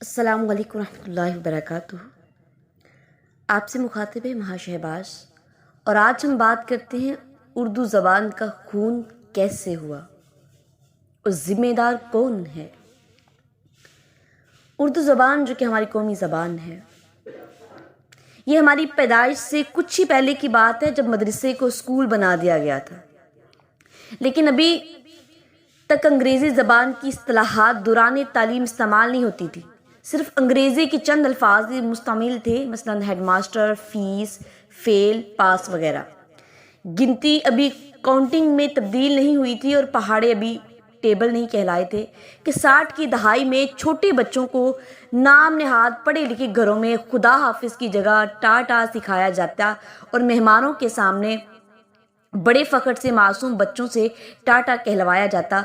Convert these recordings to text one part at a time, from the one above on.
السلام علیکم ورحمۃ اللہ وبرکاتہ۔ آپ سے مخاطب ہے مہا شہباز، اور آج ہم بات کرتے ہیں اردو زبان کا خون کیسے ہوا اور ذمہ دار کون ہے۔ اردو زبان جو کہ ہماری قومی زبان ہے، یہ ہماری پیدائش سے کچھ ہی پہلے کی بات ہے، جب مدرسے کو اسکول بنا دیا گیا تھا، لیکن ابھی تک انگریزی زبان کی اصطلاحات دوران تعلیم استعمال نہیں ہوتی تھی۔ صرف انگریزی کے چند الفاظ مستعمل تھے، مثلا ہیڈ ماسٹر، فیس، فیل، پاس وغیرہ۔ گنتی ابھی کاؤنٹنگ میں تبدیل نہیں ہوئی تھی اور پہاڑے ابھی ٹیبل نہیں کہلائے تھے کہ 60 کی دہائی میں چھوٹے بچوں کو نام نہاد پڑھے لکھے گھروں میں خدا حافظ کی جگہ ٹاٹا سکھایا جاتا اور مہمانوں کے سامنے بڑے فخر سے معصوم بچوں سے ٹاٹا کہلوایا جاتا۔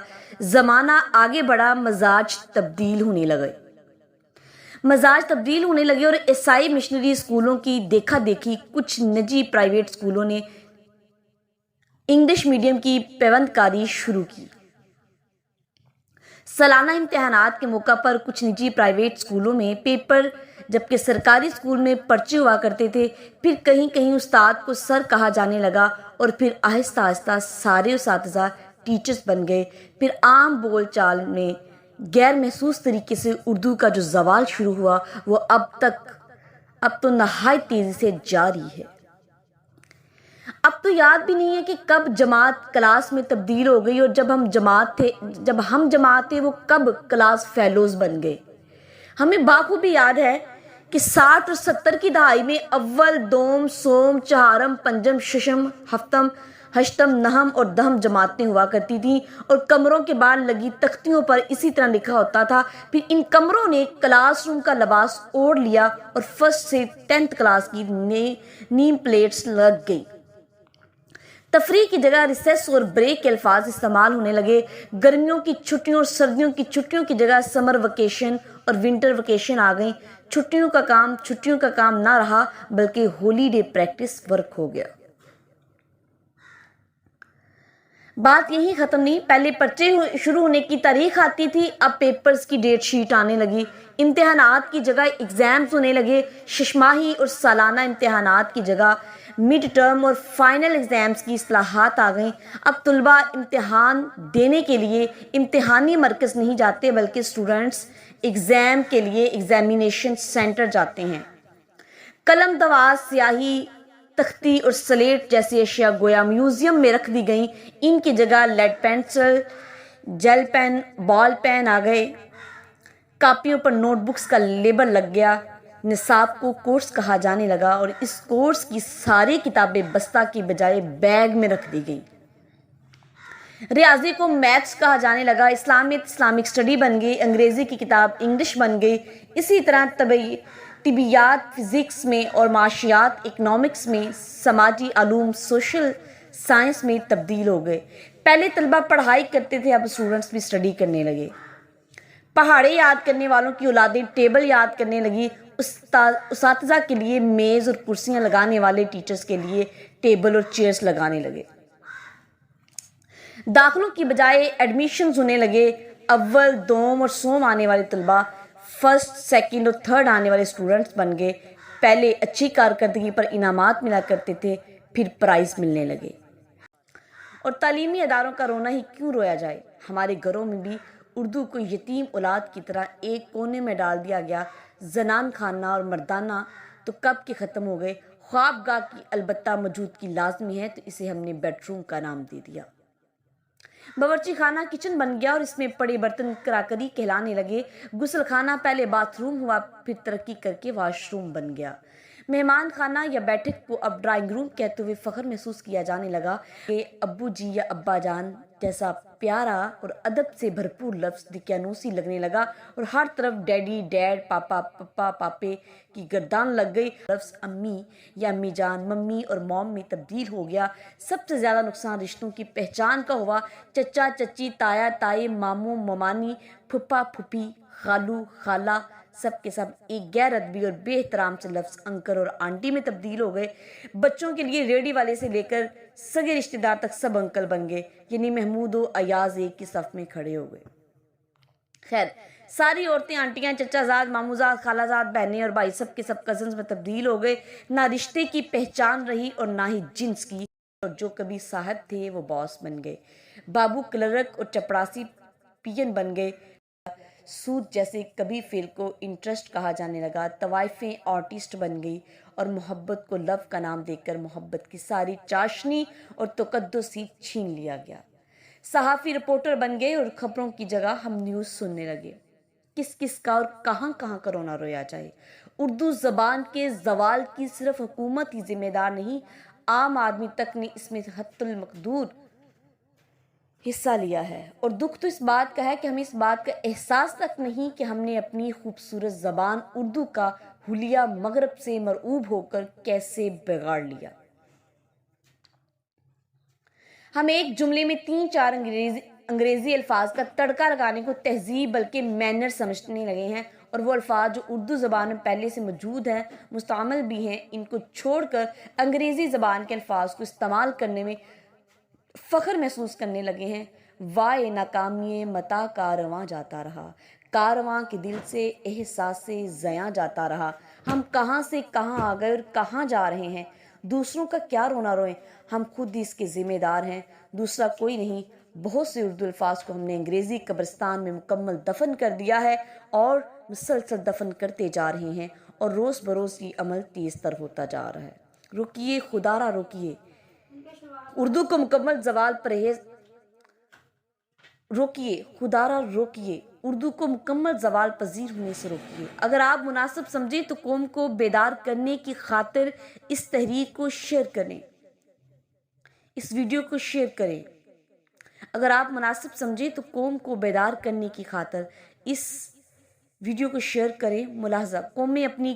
زمانہ آگے بڑھا، مزاج تبدیل ہونے لگے اور عیسائی مشنری اسکولوں کی دیکھا دیکھی کچھ نجی پرائیویٹ اسکولوں نے انگلش میڈیم کی پیوند کاری شروع کی۔ سالانہ امتحانات کے موقع پر کچھ نجی پرائیویٹ اسکولوں میں پیپر، جبکہ سرکاری اسکول میں پرچے ہوا کرتے تھے۔ پھر کہیں کہیں استاد کو سر کہا جانے لگا اور پھر آہستہ آہستہ سارے اساتذہ ٹیچرز بن گئے۔ پھر عام بول چال میں غیر محسوس طریقے سے اردو کا جو زوال شروع ہوا، وہ اب تو نہایت تیزی سے جاری ہے۔ اب تو یاد بھی نہیں ہے کہ کب جماعت کلاس میں تبدیل ہو گئی، اور جب ہم جماعت تھے وہ کب کلاس فیلوز بن گئے۔ ہمیں بخوبی یاد ہے کہ 60 اور 70 کی دہائی میں اول، دوم، سوم، چہارم، پنجم، ششم، ہفتم، ہشتم، نہم اور دہم جماعتیں ہوا کرتی تھیں، اور کمروں کے باہر لگی تختیوں پر اسی طرح لکھا ہوتا تھا۔ پھر ان کمروں نے کلاس روم کا لباس اوڑھ لیا اور 1 سے 10 کلاس کی نیم پلیٹس لگ گئی۔ تفریح کی جگہ ریسیس اور بریک کے الفاظ استعمال ہونے لگے۔ گرمیوں کی چھٹیوں اور سردیوں کی چھٹیوں کی جگہ سمر ویکیشن اور ونٹر ویکیشن آ گئیں۔ چھٹیوں کا کام نہ رہا، بلکہ ہولی ڈے پریکٹس ورک ہو گیا۔ بات یہیں ختم نہیں، پہلے پرچے شروع ہونے کی تاریخ آتی تھی، اب پیپرز کی ڈیٹ شیٹ آنے لگی۔ امتحانات کی جگہ ایگزامز ہونے لگے۔ ششماہی اور سالانہ امتحانات کی جگہ مڈ ٹرم اور فائنل ایگزامز کی اصطلاحات آ گئیں۔ اب طلباء امتحان دینے کے لیے امتحانی مرکز نہیں جاتے، بلکہ اسٹوڈنٹس ایگزام کے لیے ایگزامینیشن سینٹر جاتے ہیں۔ قلم، دواس، سیاہی، تختی اور سلیٹ جیسی اشیاء گویا میوزیم میں رکھ دی گئیں۔ ان کی جگہ lead pencil, gel pen, ball pen آ گئے۔ کاپیوں پر نوٹ بکس کا لیبل لگ گیا۔ نصاب کو کورس کہا جانے لگا اور اس کورس کی ساری کتابیں بستہ کی بجائے بیگ میں رکھ دی گئیں۔ ریاضی کو میتھس کہا جانے لگا۔ اسلامیت اسلامک اسٹڈی بن گئی۔ انگریزی کی کتاب انگلش بن گئی۔ اسی طرح طبیعیات فزکس میں اور معاشیات اکنامکس میں، سماجی علوم سوشل سائنس میں تبدیل ہو گئے۔ پہلے طلبہ پڑھائی کرتے تھے، اب اسٹوڈنٹس بھی اسٹڈی کرنے لگے۔ پہاڑے یاد کرنے والوں کی اولادیں ٹیبل یاد کرنے لگی۔ اساتذہ کے لیے میز اور کرسیاں لگانے والے ٹیچرز کے لیے ٹیبل اور چیئرز لگانے لگے۔ داخلوں کی بجائے ایڈمیشنز ہونے لگے۔ اول، دوم اور سوم آنے والے طلبہ 1، 2 اور 3 آنے والے اسٹوڈنٹس بن گئے۔ پہلے اچھی کارکردگی پر انعامات ملا کرتے تھے، پھر پرائز ملنے لگے۔ اور تعلیمی اداروں کا رونا ہی کیوں رویا جائے، ہمارے گھروں میں بھی اردو کو یتیم اولاد کی طرح ایک کونے میں ڈال دیا گیا۔ زنان خانہ اور مردانہ تو کب کے ختم ہو گئے۔ خواب گاہ کی البتہ موجودگی لازمی ہے، تو اسے ہم نے بیڈ روم کا نام دے دیا۔ باورچی خانہ کچن بن گیا اور اس میں پڑے برتن کراکری کہلانے لگے۔ غسل خانہ پہلے باتھ روم ہوا، پھر ترقی کر کے واش روم بن گیا۔ مہمان خانہ یا بیٹھک کو اب ڈرائنگ روم کہتے ہوئے فخر محسوس کیا جانے لگا کہ ابو جی یا ابا جان جیسا پیارا اور ادب سے بھرپور لفظ دقیانوسی لگنے لگا، اور ہر طرف ڈیڈی، ڈیڈ، پاپا، پپا، پاپے کی گردان لگ گئی۔ لفظ امی یا امی جان ممی اور موم میں تبدیل ہو گیا۔ سب سے زیادہ نقصان رشتوں کی پہچان کا ہوا۔ چچا، چچی، تایا، تائی، ماموں، ممانی، پھپھا، پھوپھی، خالو، خالہ، سب کے سب ایک غیر ادبی اور بے احترام سے لفظ انکل اور آنٹی میں تبدیل ہو گئے۔ بچوں کے لیے ریڑھی والے سے لے کر سگے رشتہ دار تک سب انکل بن گئے، یعنی محمود و ایاز ایک کی صف میں کھڑے ہو گئے۔ خیر ساری عورتیں آنٹیاں چچا زاد ماموں زاد خالہ زاد بہنیں اور بھائی سب کے سب کزنز میں تبدیل ہو گئے. نہ رشتے کی پہچان رہی اور نہ ہی جنس کی، اور جو کبھی صاحب تھے وہ باس بن گئے. بابو کلرک اور چپڑاسی پین بن گئے. سود جیسے کبھی فیل کو انٹرسٹ کہا جانے لگا. طوائفیں آرٹسٹ بن گئی اور محبت کو لو کا نام دے کر محبت کی ساری چاشنی اور تقدس ہی چھین لیا گیا. صحافی رپورٹر بن گئے اور خبروں کی جگہ ہم نیوز سننے لگے. کس کس کا اور کہاں کہاں کا رونا رویا جائے. اردو زبان کے زوال کی صرف حکومت ہی ذمہ دار نہیں، عام آدمی تک نے اس میں حت المقدور حصہ لیا ہے. اور دکھ تو اس بات کا ہے کہ ہمیں اس بات کا احساس تک نہیں کہ ہم نے اپنی خوبصورت زبان اردو کا حلیہ مغرب سے مرعوب ہو کر کیسے بگاڑ لیا. ہم ایک جملے میں 3-4 انگریزی الفاظ کا تڑکا لگانے کو تہذیب بلکہ مینر سمجھنے لگے ہیں، اور وہ الفاظ جو اردو زبان میں پہلے سے موجود ہیں، مستعمل بھی ہیں، ان کو چھوڑ کر انگریزی زبان کے الفاظ کو استعمال کرنے میں فخر محسوس کرنے لگے ہیں. وائے ناکامی متا کارواں جاتا رہا، کارواں کے دل سے احساس زیاں جاتا رہا. ہم کہاں سے کہاں آ گئے اور کہاں جا رہے ہیں. دوسروں کا کیا رونا روئیں، ہم خود ہی اس کے ذمہ دار ہیں، دوسرا کوئی نہیں. بہت سے اردو الفاظ کو ہم نے انگریزی قبرستان میں مکمل دفن کر دیا ہے اور مسلسل دفن کرتے جا رہے ہیں، اور روز بروز یہ عمل تیز تر ہوتا جا رہا ہے. روکیے خدا را روکیے اردو کو مکمل زوال پرہیز روکیے خدا را روکیے اردو کو مکمل زوال پذیر ہونے سے روکیے. اگر آپ مناسب سمجھیں تو قوم کو بیدار کرنے کی خاطر اس تحریک کو شیئر کریں، اس ویڈیو کو شیئر کریں. اگر آپ مناسب سمجھیں تو قوم کو بیدار کرنے کی خاطر اس ویڈیو کو شیئر کریں. ملاحظہ: قومیں اپنی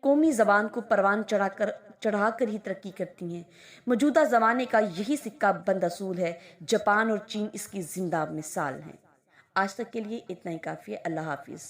قومی زبان کو پروان چڑھا کر ہی ترقی کرتی ہیں. موجودہ زمانے کا یہی سکہ بند اصول ہے. جاپان اور چین اس کی زندہ مثال ہیں. آج تک کے لیے اتنا ہی کافی ہے. اللہ حافظ.